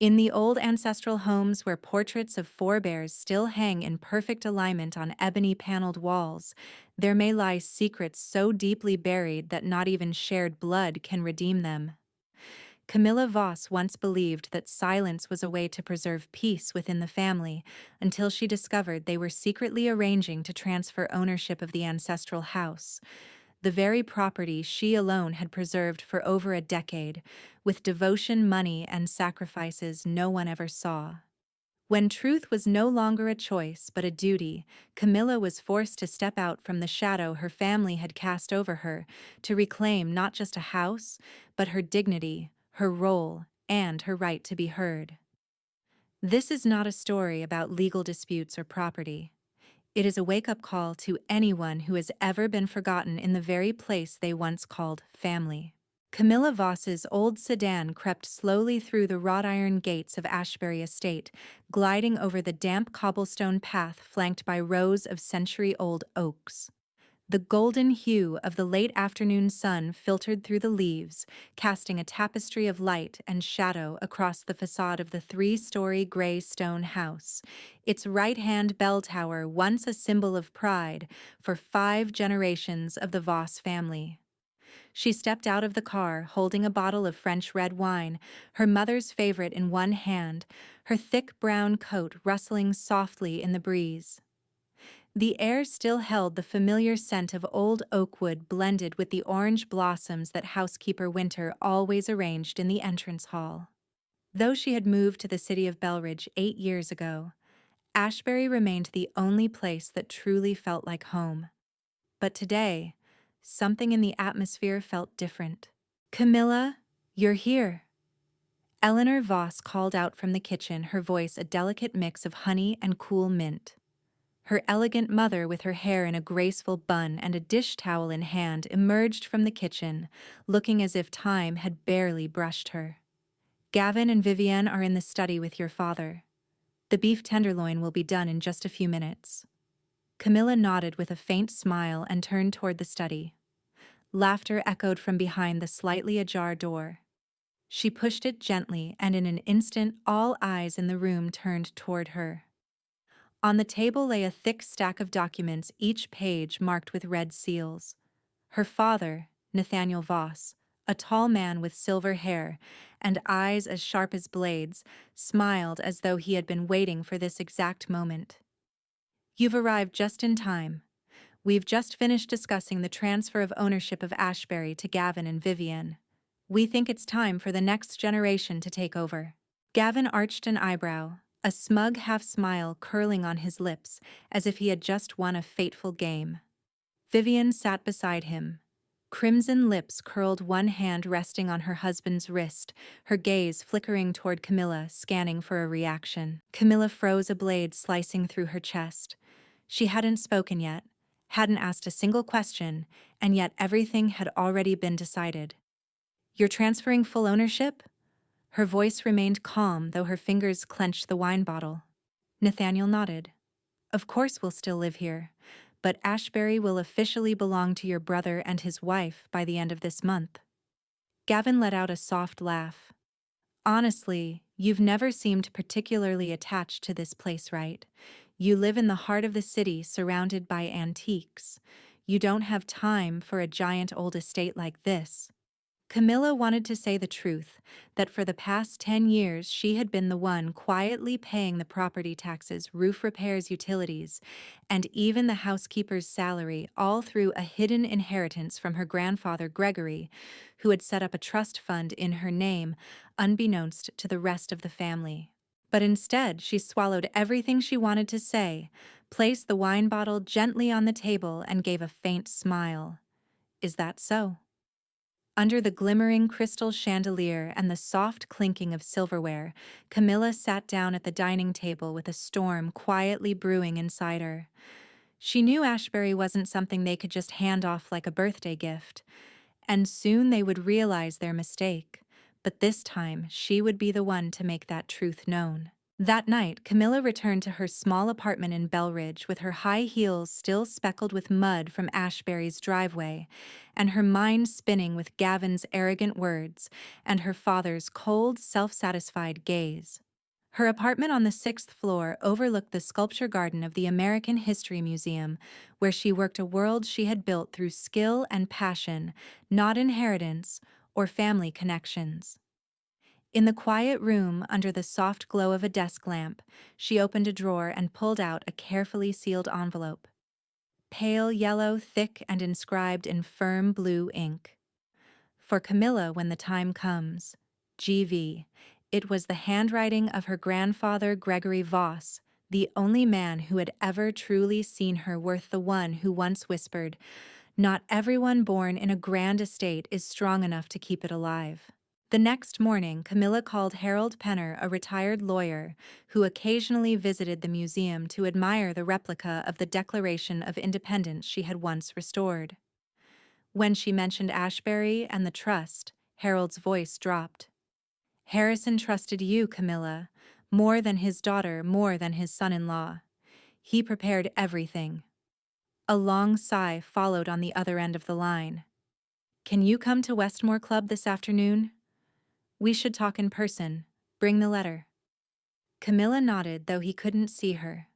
In the old ancestral homes where portraits of forebears still hang in perfect alignment on ebony paneled walls, there may lie secrets so deeply buried that not even shared blood can redeem them. Camilla Voss once believed that silence was a way to preserve peace within the family, until she discovered they were secretly arranging to transfer ownership of the ancestral house, the very property she alone had preserved for over a decade, with devotion, money, and sacrifices no one ever saw. When truth was no longer a choice but a duty, Camilla was forced to step out from the shadow her family had cast over her, to reclaim not just a house, but her dignity, her role, and her right to be heard. This is not a story about legal disputes or property. It is a wake-up call to anyone who has ever been forgotten in the very place they once called family. Camilla Voss's old sedan crept slowly through the wrought iron gates of Ashbury Estate, gliding over the damp cobblestone path flanked by rows of century-old oaks. The golden hue of the late afternoon sun filtered through the leaves, casting a tapestry of light and shadow across the facade of the three-story gray stone house, its right-hand bell tower once a symbol of pride for 5 generations of the Voss family. She stepped out of the car, holding a bottle of French red wine, her mother's favorite, in one hand, her thick brown coat rustling softly in the breeze. The air still held the familiar scent of old oak wood blended with the orange blossoms that housekeeper Winter always arranged in the entrance hall. Though she had moved to the city of Belridge 8 years ago, Ashbury remained the only place that truly felt like home. But today, something in the atmosphere felt different. "Camilla, you're here." Eleanor Voss called out from the kitchen, her voice a delicate mix of honey and cool mint. Her elegant mother, with her hair in a graceful bun and a dish towel in hand, emerged from the kitchen, looking as if time had barely brushed her. "Gavin and Vivienne are in the study with your father. The beef tenderloin will be done in just a few minutes." Camilla nodded with a faint smile and turned toward the study. Laughter echoed from behind the slightly ajar door. She pushed it gently, and in an instant all eyes in the room turned toward her. On the table lay a thick stack of documents, each page marked with red seals. Her father, Nathaniel Voss, a tall man with silver hair and eyes as sharp as blades, smiled as though he had been waiting for this exact moment. "You've arrived just in time. We've just finished discussing the transfer of ownership of Ashbury to Gavin and Vivienne. We think it's time for the next generation to take over." Gavin arched an eyebrow, a smug half-smile curling on his lips, as if he had just won a fateful game. Vivienne sat beside him. Crimson lips curled, one hand resting on her husband's wrist, her gaze flickering toward Camilla, scanning for a reaction. Camilla froze, a blade slicing through her chest. She hadn't spoken yet, hadn't asked a single question, and yet everything had already been decided. "You're transferring full ownership?" Her voice remained calm, though her fingers clenched the wine bottle. Nathaniel nodded. "Of course we'll still live here, but Ashbury will officially belong to your brother and his wife by the end of this month." Gavin let out a soft laugh. "Honestly, you've never seemed particularly attached to this place, right? You live in the heart of the city, surrounded by antiques. You don't have time for a giant old estate like this." Camilla wanted to say the truth, that for the past 10 years she had been the one quietly paying the property taxes, roof repairs, utilities, and even the housekeeper's salary, all through a hidden inheritance from her grandfather Gregory, who had set up a trust fund in her name, unbeknownst to the rest of the family. But instead, she swallowed everything she wanted to say, placed the wine bottle gently on the table, and gave a faint smile. "Is that so?" Under the glimmering crystal chandelier and the soft clinking of silverware, Camilla sat down at the dining table with a storm quietly brewing inside her. She knew Ashbury wasn't something they could just hand off like a birthday gift, and soon they would realize their mistake. But this time, she would be the one to make that truth known. That night, Camilla returned to her small apartment in Belridge with her high heels still speckled with mud from Ashbury's driveway, and her mind spinning with Gavin's arrogant words and her father's cold, self-satisfied gaze. Her apartment on the sixth floor overlooked the sculpture garden of the American History Museum, where she worked a world she had built through skill and passion, not inheritance or family connections. In the quiet room, under the soft glow of a desk lamp, she opened a drawer and pulled out a carefully sealed envelope. Pale yellow, thick, and inscribed in firm blue ink. For Camilla when the time comes. GV. It was the handwriting of her grandfather Gregory Voss, the only man who had ever truly seen her worth the one who once whispered, "Not everyone born in a grand estate is strong enough to keep it alive." The next morning, Camilla called Harold Penner, a retired lawyer, who occasionally visited the museum to admire the replica of the Declaration of Independence she had once restored. When she mentioned Ashbury and the trust, Harold's voice dropped. "Harrison trusted you, Camilla, more than his daughter, more than his son-in-law. He prepared everything." A long sigh followed on the other end of the line. "Can you come to Westmore Club this afternoon? We should talk in person. Bring the letter." Camilla nodded, though he couldn't see her.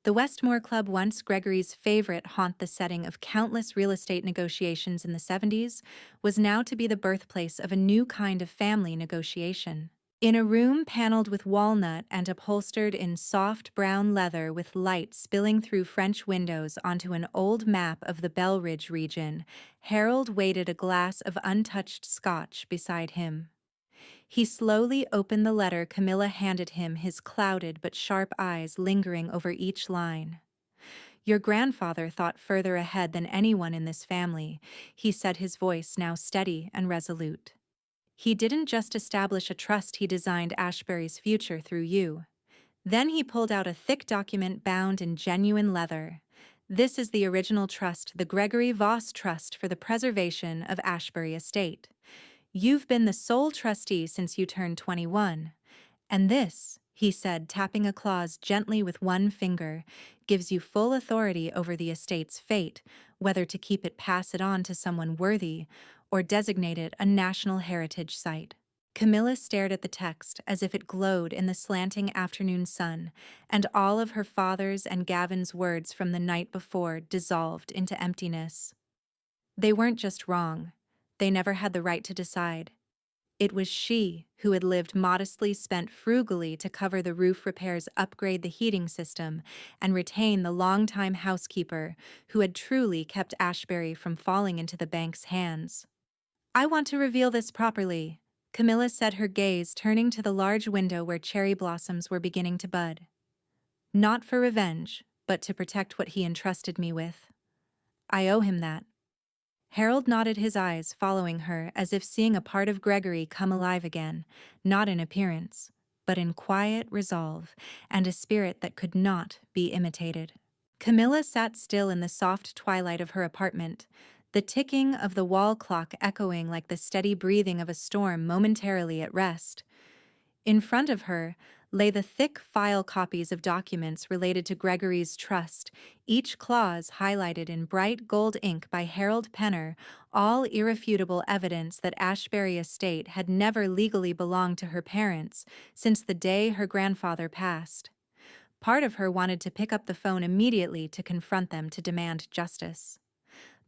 The Westmore Club, once Gregory's favorite haunt, the setting of countless real estate negotiations in the 70s, was now to be the birthplace of a new kind of family negotiation. In a room paneled with walnut and upholstered in soft brown leather with light spilling through French windows onto an old map of the Belridge region, Harold waited, a glass of untouched scotch beside him. He slowly opened the letter Camilla handed him, his clouded but sharp eyes lingering over each line. "Your grandfather thought further ahead than anyone in this family," he said, his voice now steady and resolute. "He didn't just establish a trust, he designed Ashbury's future through you." Then he pulled out a thick document bound in genuine leather. "This is the original trust, the Gregory Voss Trust for the Preservation of Ashbury Estate. You've been the sole trustee since you turned 21. And this," he said, tapping a clause gently with one finger, "gives you full authority over the estate's fate, whether to keep it, pass it on to someone worthy, or designate it a national heritage site." Camilla stared at the text as if it glowed in the slanting afternoon sun, and all of her father's and Gavin's words from the night before dissolved into emptiness. They weren't just wrong. They never had the right to decide. It was she who had lived modestly, spent frugally to cover the roof repairs, upgrade the heating system, and retain the longtime housekeeper who had truly kept Ashbury from falling into the bank's hands. "I want to reveal this properly," Camilla said, her gaze turning to the large window where cherry blossoms were beginning to bud. "Not for revenge, but to protect what he entrusted me with. I owe him that." Harold nodded, his eyes following her as if seeing a part of Gregory come alive again, not in appearance, but in quiet resolve and a spirit that could not be imitated. Camilla sat still in the soft twilight of her apartment, the ticking of the wall clock echoing like the steady breathing of a storm momentarily at rest. In front of her lay the thick file copies of documents related to Gregory's trust, each clause highlighted in bright gold ink by Harold Penner, all irrefutable evidence that Ashbury Estate had never legally belonged to her parents since the day her grandfather passed. Part of her wanted to pick up the phone immediately to confront them, to demand justice.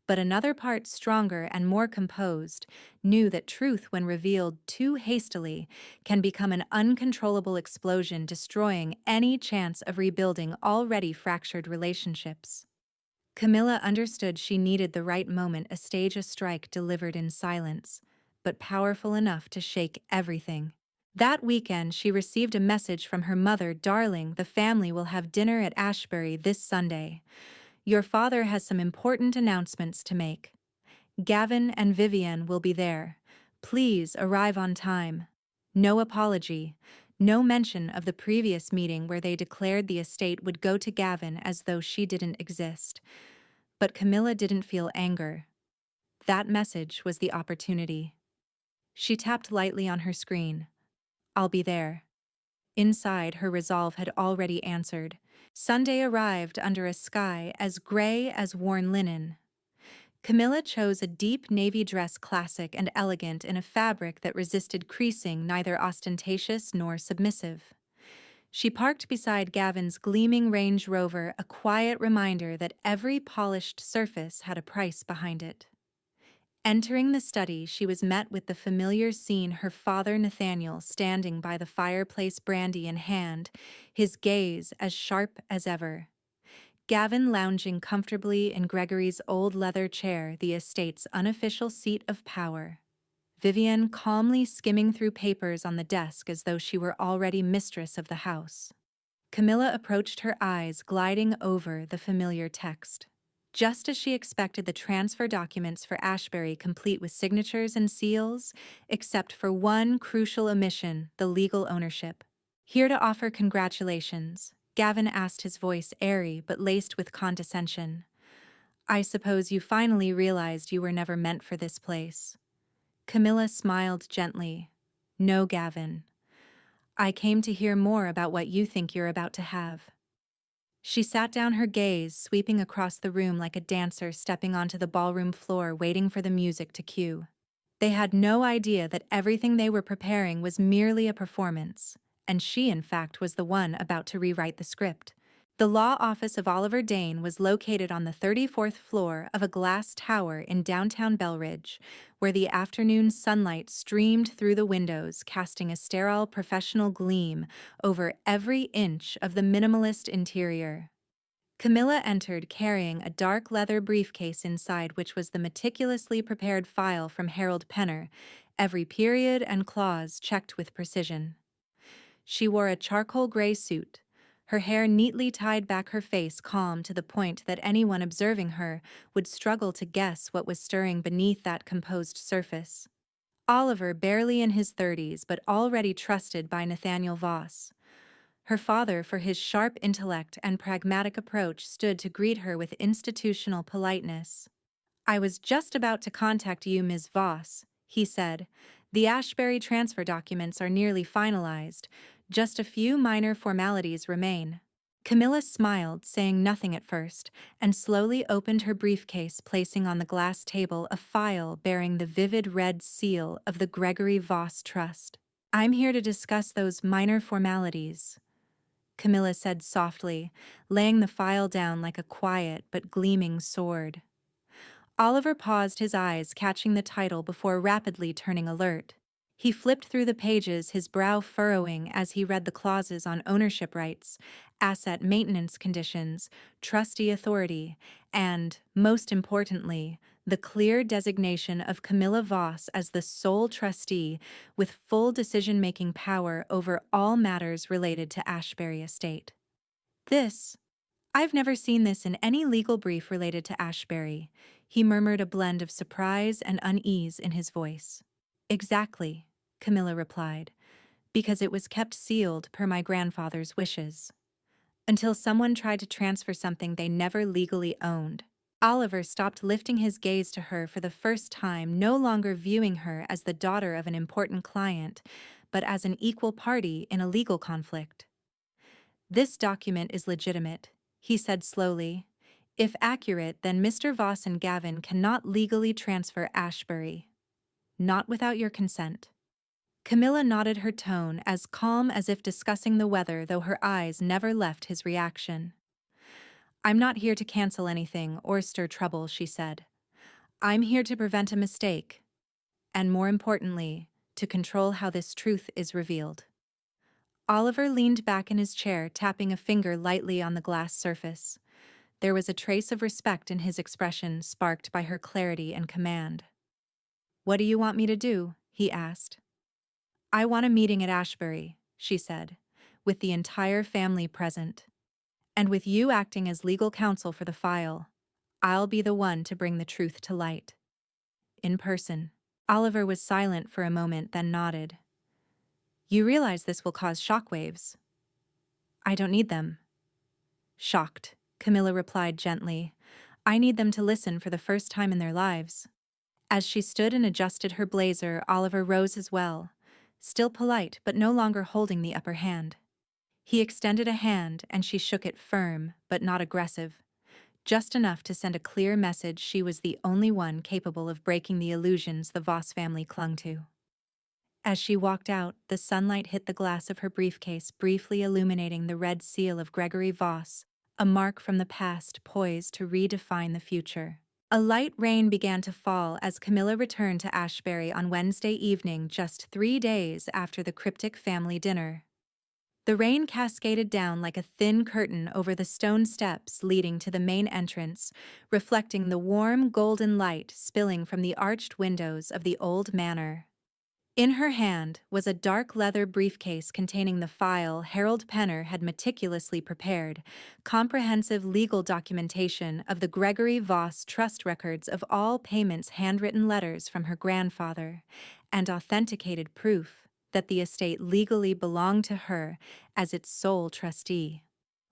But another part, stronger and more composed, knew that truth, when revealed too hastily, can become an uncontrollable explosion, destroying any chance of rebuilding already fractured relationships. Camilla understood she needed the right moment, a stage, a strike delivered in silence, but powerful enough to shake everything. That weekend, she received a message from her mother. "Darling, the family will have dinner at Ashbury this Sunday. Your father has some important announcements to make. Gavin and Vivian will be there. Please arrive on time." No apology, no mention of the previous meeting where they declared the estate would go to Gavin as though she didn't exist. But Camilla didn't feel anger. That message was the opportunity. She tapped lightly on her screen. "I'll be there." Inside, her resolve had already answered. Sunday arrived under a sky as gray as worn linen. Camilla chose a deep navy dress, classic and elegant in a fabric that resisted creasing, neither ostentatious nor submissive. She parked beside Gavin's gleaming Range Rover, a quiet reminder that every polished surface had a price behind it. Entering the study, she was met with the familiar scene: her father Nathaniel standing by the fireplace, brandy in hand, his gaze as sharp as ever. Gavin lounging comfortably in Gregory's old leather chair, the estate's unofficial seat of power. Vivian calmly skimming through papers on the desk as though she were already mistress of the house. Camilla approached, her eyes gliding over the familiar text. Just as she expected, the transfer documents for Ashbury, complete with signatures and seals, except for one crucial omission: the legal ownership. "Here to offer congratulations," Gavin asked, his voice airy but laced with condescension. "I suppose you finally realized you were never meant for this place." Camilla smiled gently. "No, Gavin. I came to hear more about what you think you're about to have." She sat down, her gaze sweeping across the room like a dancer stepping onto the ballroom floor, waiting for the music to cue. They had no idea that everything they were preparing was merely a performance, and she, in fact, was the one about to rewrite the script. The law office of Oliver Dane was located on the 34th floor of a glass tower in downtown Belridge, where the afternoon sunlight streamed through the windows, casting a sterile professional gleam over every inch of the minimalist interior. Camilla entered carrying a dark leather briefcase, inside which was the meticulously prepared file from Harold Penner, every period and clause checked with precision. She wore a charcoal gray suit, her hair neatly tied back, her face calm to the point that anyone observing her would struggle to guess what was stirring beneath that composed surface. Oliver, barely in his 30s but already trusted by Nathaniel Voss. Her father, for his sharp intellect and pragmatic approach, stood to greet her with institutional politeness. "I was just about to contact you, Ms. Voss," he said. "The Ashbury transfer documents are nearly finalized. Just a few minor formalities remain." Camilla smiled, saying nothing at first, and slowly opened her briefcase, placing on the glass table a file bearing the vivid red seal of the Gregory Voss Trust. "I'm here to discuss those minor formalities," Camilla said softly, laying the file down like a quiet but gleaming sword. Oliver paused, his eyes catching the title before rapidly turning alert. He flipped through the pages, his brow furrowing as he read the clauses on ownership rights, asset maintenance conditions, trustee authority, and, most importantly, the clear designation of Camilla Voss as the sole trustee with full decision-making power over all matters related to Ashbury Estate. I've never seen this in any legal brief related to Ashbury," he murmured, a blend of surprise and unease in his voice. "Exactly," Camilla replied, "because it was kept sealed per my grandfather's wishes. Until someone tried to transfer something they never legally owned." Oliver stopped, lifting his gaze to her for the first time, no longer viewing her as the daughter of an important client, but as an equal party in a legal conflict. "This document is legitimate," he said slowly. "If accurate, then Mr. Voss and Gavin cannot legally transfer Ashbury. Not without your consent." Camilla nodded, her tone as calm as if discussing the weather, though her eyes never left his reaction. "I'm not here to cancel anything or stir trouble," she said. "I'm here to prevent a mistake, and more importantly, to control how this truth is revealed." Oliver leaned back in his chair, tapping a finger lightly on the glass surface. There was a trace of respect in his expression, sparked by her clarity and command. "What do you want me to do?" he asked. "I want a meeting at Ashbury," she said, "with the entire family present. And with you acting as legal counsel for the file, I'll be the one to bring the truth to light. In person." Oliver was silent for a moment, then nodded. "You realize this will cause shockwaves?" "I don't need them." "Shocked," Camilla replied gently. "I need them to listen for the first time in their lives." As she stood and adjusted her blazer, Oliver rose as well, still polite but no longer holding the upper hand. He extended a hand and she shook it firm, but not aggressive, just enough to send a clear message she was the only one capable of breaking the illusions the Voss family clung to. As she walked out, the sunlight hit the glass of her briefcase, briefly illuminating the red seal of Gregory Voss, a mark from the past poised to redefine the future. A light rain began to fall as Camilla returned to Ashbury on Wednesday evening, just 3 days after the cryptic family dinner. The rain cascaded down like a thin curtain over the stone steps leading to the main entrance, reflecting the warm golden light spilling from the arched windows of the old manor. In her hand was a dark leather briefcase containing the file Harold Penner had meticulously prepared, comprehensive legal documentation of the Gregory Voss trust records of all payments, handwritten letters from her grandfather, and authenticated proof that the estate legally belonged to her as its sole trustee.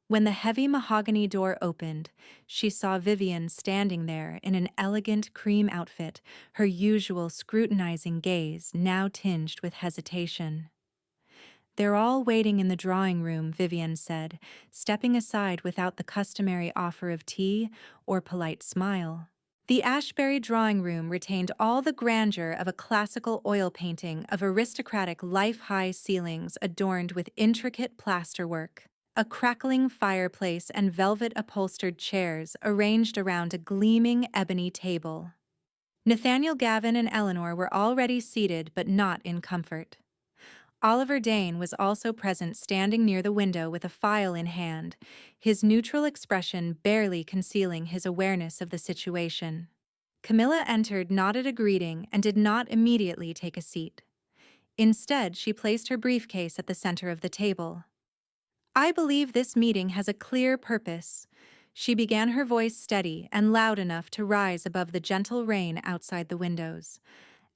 When the heavy mahogany door opened, she saw Vivian standing there in an elegant cream outfit, her usual scrutinizing gaze now tinged with hesitation. "They're all waiting in the drawing room," Vivian said, stepping aside without the customary offer of tea or polite smile. The Ashbury drawing room retained all the grandeur of a classical oil painting of aristocratic life-high ceilings adorned with intricate plasterwork. A crackling fireplace and velvet-upholstered chairs arranged around a gleaming ebony table. Nathaniel, Gavin, and Eleanor were already seated, but not in comfort. Oliver Dane was also present, standing near the window with a file in hand, his neutral expression barely concealing his awareness of the situation. Camilla entered, nodded a greeting, and did not immediately take a seat. Instead, she placed her briefcase at the center of the table. "I believe this meeting has a clear purpose." She began, her voice steady and loud enough to rise above the gentle rain outside the windows.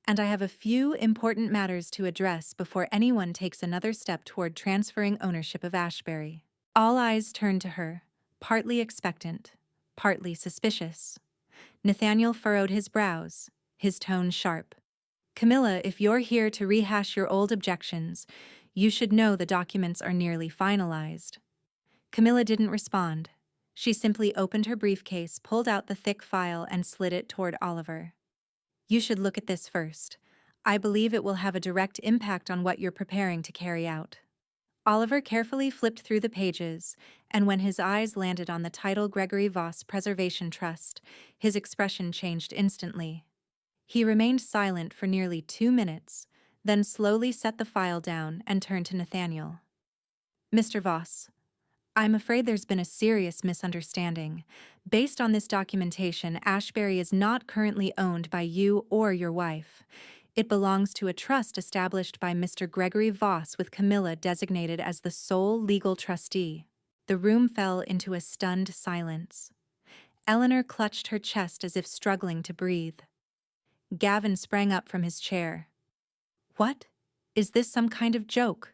"And I have a few important matters to address before anyone takes another step toward transferring ownership of Ashbury." All eyes turned to her, partly expectant, partly suspicious. Nathaniel furrowed his brows, his tone sharp. "Camilla, if you're here to rehash your old objections, you should know the documents are nearly finalized." Camilla didn't respond. She simply opened her briefcase, pulled out the thick file, and slid it toward Oliver. "You should look at this first. I believe it will have a direct impact on what you're preparing to carry out." Oliver carefully flipped through the pages, and when his eyes landed on the title Gregory Voss Preservation Trust, his expression changed instantly. He remained silent for nearly 2 minutes, then slowly set the file down and turned to Nathaniel. "Mr. Voss, I'm afraid there's been a serious misunderstanding. Based on this documentation, Ashbury is not currently owned by you or your wife. It belongs to a trust established by Mr. Gregory Voss, with Camilla designated as the sole legal trustee." The room fell into a stunned silence. Eleanor clutched her chest as if struggling to breathe. Gavin sprang up from his chair. "What? Is this some kind of joke?"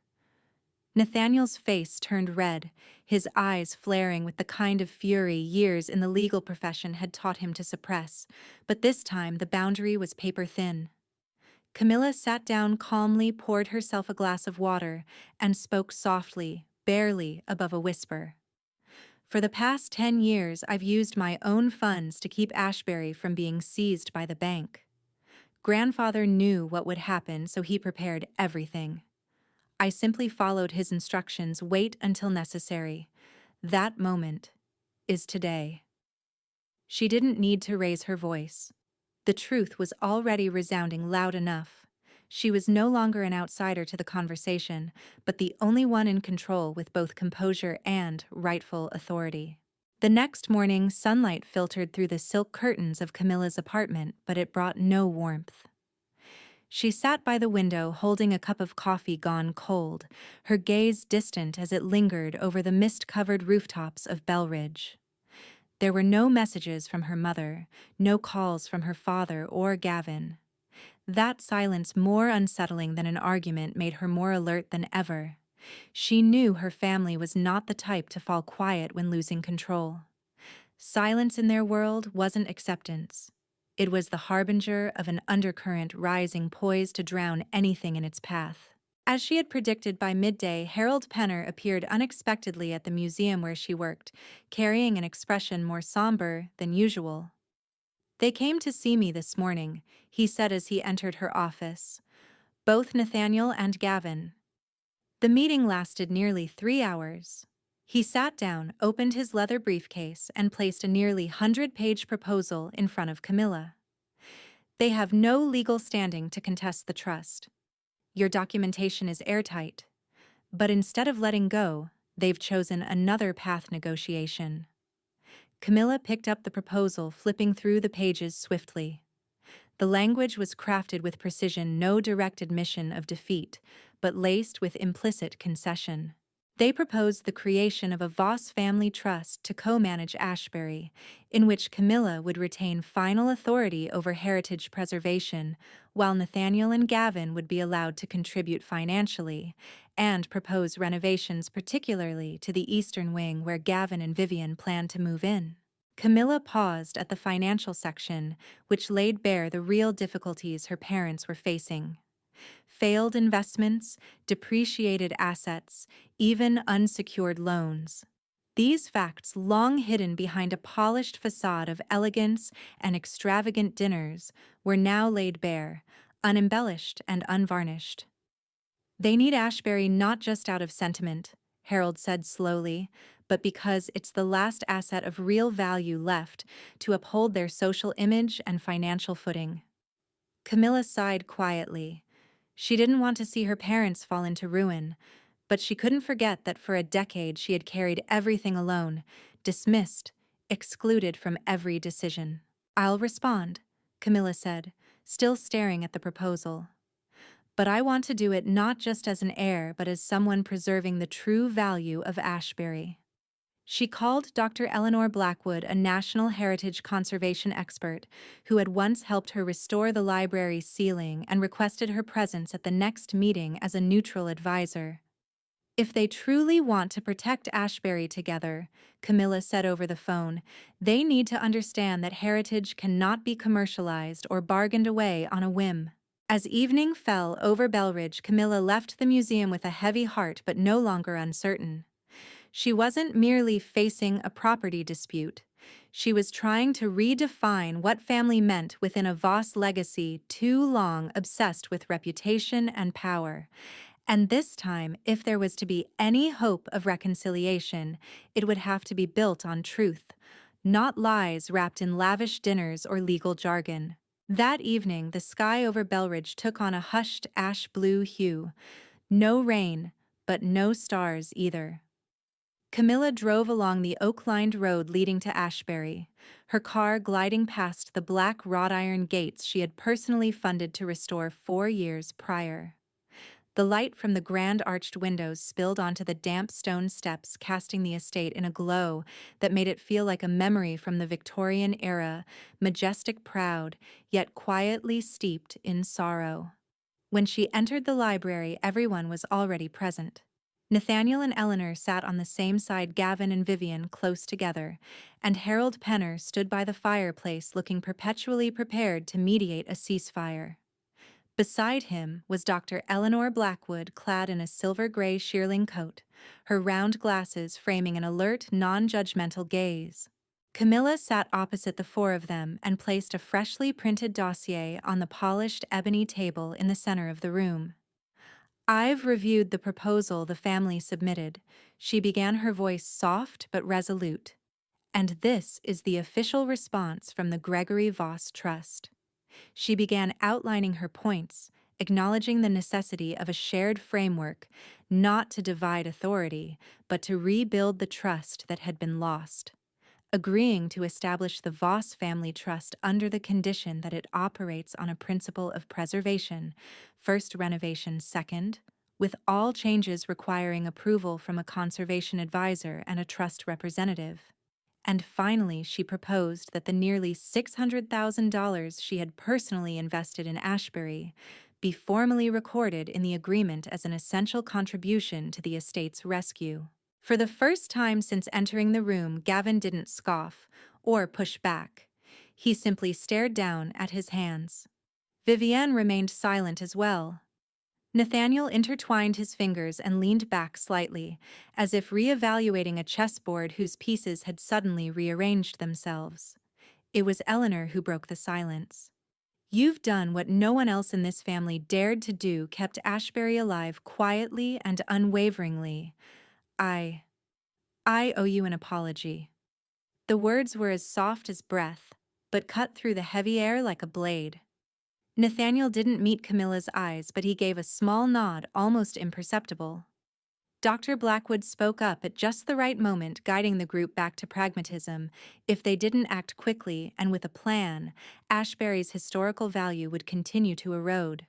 Nathaniel's face turned red, his eyes flaring with the kind of fury years in the legal profession had taught him to suppress, but this time the boundary was paper thin. Camilla sat down calmly, poured herself a glass of water, and spoke softly, barely above a whisper. "For the past 10 years, I've used my own funds to keep Ashbury from being seized by the bank. Grandfather knew what would happen, so he prepared everything. I simply followed his instructions. Wait until necessary. That moment is today." She didn't need to raise her voice. The truth was already resounding loud enough. She was no longer an outsider to the conversation, but the only one in control, with both composure and rightful authority. The next morning, sunlight filtered through the silk curtains of Camilla's apartment, but it brought no warmth. She sat by the window, holding a cup of coffee gone cold, her gaze distant as it lingered over the mist-covered rooftops of Belridge. There were no messages from her mother, no calls from her father or Gavin. That silence, more unsettling than an argument, made her more alert than ever. She knew her family was not the type to fall quiet when losing control. Silence in their world wasn't acceptance. It was the harbinger of an undercurrent rising, poised to drown anything in its path. As she had predicted, by midday, Harold Penner appeared unexpectedly at the museum where she worked, carrying an expression more somber than usual. "They came to see me this morning," he said as he entered her office. "Both Nathaniel and Gavin." The meeting lasted nearly 3 hours. He sat down, opened his leather briefcase, and placed a nearly 100-page proposal in front of Camilla. "They have no legal standing to contest the trust. Your documentation is airtight. But instead of letting go, they've chosen another path: negotiation." Camilla picked up the proposal, flipping through the pages swiftly. The language was crafted with precision, no direct admission of defeat, but laced with implicit concession. They proposed the creation of a Voss family trust to co-manage Ashbury, in which Camilla would retain final authority over heritage preservation, while Nathaniel and Gavin would be allowed to contribute financially, and propose renovations particularly to the eastern wing where Gavin and Vivian planned to move in. Camilla paused at the financial section, which laid bare the real difficulties her parents were facing. Failed investments, depreciated assets, even unsecured loans. These facts, long hidden behind a polished facade of elegance and extravagant dinners, were now laid bare, unembellished and unvarnished. "They need Ashbury not just out of sentiment," Harold said slowly, "but because it's the last asset of real value left to uphold their social image and financial footing." Camilla sighed quietly. She didn't want to see her parents fall into ruin, but she couldn't forget that for a decade she had carried everything alone, dismissed, excluded from every decision. "I'll respond," Camilla said, still staring at the proposal. "But I want to do it not just as an heir, but as someone preserving the true value of Ashbury." She called Dr. Eleanor Blackwood, a national heritage conservation expert, who had once helped her restore the library's ceiling, and requested her presence at the next meeting as a neutral advisor. "If they truly want to protect Ashbury together," Camilla said over the phone, "they need to understand that heritage cannot be commercialized or bargained away on a whim." As evening fell over Belridge, Camilla left the museum with a heavy heart but no longer uncertain. She wasn't merely facing a property dispute. She was trying to redefine what family meant within a Voss legacy too long obsessed with reputation and power. And this time, if there was to be any hope of reconciliation, it would have to be built on truth, not lies wrapped in lavish dinners or legal jargon. That evening, the sky over Belridge took on a hushed ash-blue hue. No rain, but no stars either. Camilla drove along the oak-lined road leading to Ashbury, her car gliding past the black wrought-iron gates she had personally funded to restore 4 years prior. The light from the grand arched windows spilled onto the damp stone steps, casting the estate in a glow that made it feel like a memory from the Victorian era, majestic, proud, yet quietly steeped in sorrow. When she entered the library, everyone was already present. Nathaniel and Eleanor sat on the same side, Gavin and Vivian close together, and Harold Penner stood by the fireplace looking perpetually prepared to mediate a ceasefire. Beside him was Dr. Eleanor Blackwood, clad in a silver-gray shearling coat, her round glasses framing an alert, non-judgmental gaze. Camilla sat opposite the four of them and placed a freshly printed dossier on the polished ebony table in the center of the room. "I've reviewed the proposal the family submitted," she began, her voice soft but resolute. "And this is the official response from the Gregory Voss Trust." She began outlining her points, acknowledging the necessity of a shared framework, not to divide authority, but to rebuild the trust that had been lost. Agreeing to establish the Voss Family Trust under the condition that it operates on a principle of preservation, first renovation second, with all changes requiring approval from a conservation advisor and a trust representative. And finally, she proposed that the nearly $600,000 she had personally invested in Ashbury be formally recorded in the agreement as an essential contribution to the estate's rescue. For the first time since entering the room, Gavin didn't scoff or push back. He simply stared down at his hands. Vivienne remained silent as well. Nathaniel intertwined his fingers and leaned back slightly, as if re-evaluating a chessboard whose pieces had suddenly rearranged themselves. It was Eleanor who broke the silence. "You've done what no one else in this family dared to do, kept Ashbury alive quietly and unwaveringly. I I owe you an apology." The words were as soft as breath, but cut through the heavy air like a blade. Nathaniel didn't meet Camilla's eyes, but he gave a small nod, almost imperceptible. Dr. Blackwood spoke up at just the right moment, guiding the group back to pragmatism. If they didn't act quickly and with a plan, Ashbury's historical value would continue to erode.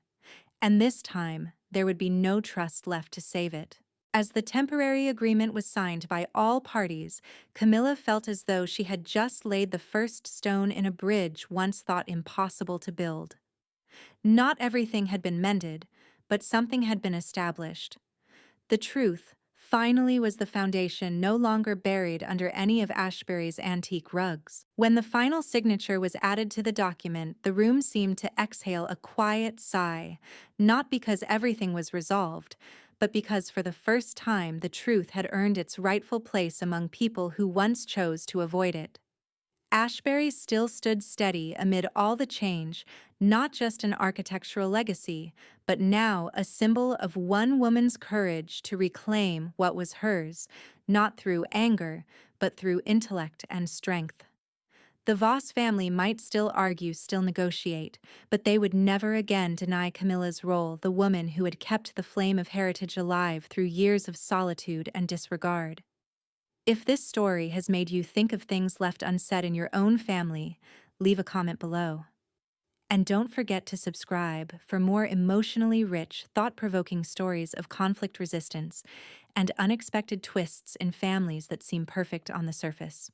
And this time, there would be no trust left to save it. As the temporary agreement was signed by all parties, Camilla felt as though she had just laid the first stone in a bridge once thought impossible to build. Not everything had been mended, but something had been established. The truth, finally, was the foundation no longer buried under any of Ashbury's antique rugs. When the final signature was added to the document, the room seemed to exhale a quiet sigh, not because everything was resolved, but because for the first time the truth had earned its rightful place among people who once chose to avoid it. Ashbury still stood steady amid all the change, not just an architectural legacy, but now a symbol of one woman's courage to reclaim what was hers, not through anger, but through intellect and strength. The Voss family might still argue, still negotiate, but they would never again deny Camilla's role, the woman who had kept the flame of heritage alive through years of solitude and disregard. If this story has made you think of things left unsaid in your own family, leave a comment below. And don't forget to subscribe for more emotionally rich, thought-provoking stories of conflict resistance and unexpected twists in families that seem perfect on the surface.